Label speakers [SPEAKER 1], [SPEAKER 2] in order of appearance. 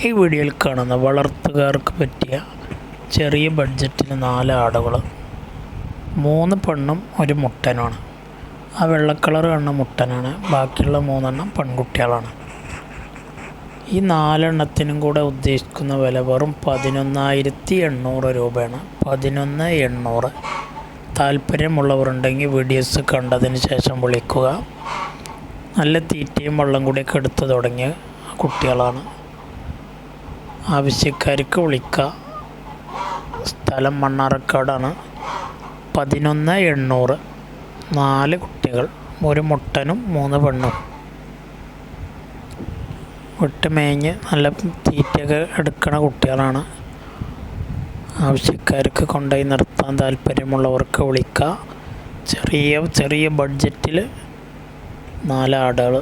[SPEAKER 1] ഈ വീഡിയോയിൽ കാണുന്ന വളർത്തുകാർക്ക് പറ്റിയ ചെറിയ ബഡ്ജറ്റിൽ 4 ആടുകൾ, 3 പെണ്ണും ഒരു മുട്ടനുമാണ്. ആ വെള്ള കളർ കാണുന്ന മുട്ടനാണ്, ബാക്കിയുള്ള 3 പെൺകുട്ടികളാണ്. ഈ 4 എണ്ണത്തിനും കൂടെ ഉദ്ദേശിക്കുന്ന വില വെറും 11,800 രൂപയാണ്. 11,800. താല്പര്യമുള്ളവരുണ്ടെങ്കിൽ വീഡിയോസ് കണ്ടതിന് ശേഷം വിളിക്കുക. നല്ല തീറ്റയും വെള്ളം കൂടിയൊക്കെ എടുത്തു തുടങ്ങിയ കുട്ടികളാണ്. ആവശ്യക്കാർക്ക് വിളിക്കുക. സ്ഥലം മണ്ണാർക്കാടാണ്. 11,800. 4 കുട്ടികൾ, ഒരു മുട്ടനും 3 പെണ്ണും. വിട്ട് മേഞ്ഞ് നല്ല തീറ്റയൊക്കെ എടുക്കണ കുട്ടികളാണ്. ആവശ്യക്കാർക്ക് കൊണ്ടുപോയി നിർത്താൻ താല്പര്യമുള്ളവർക്ക് വിളിക്കുക. ചെറിയ ബഡ്ജറ്റിൽ 4 ആടുകൾ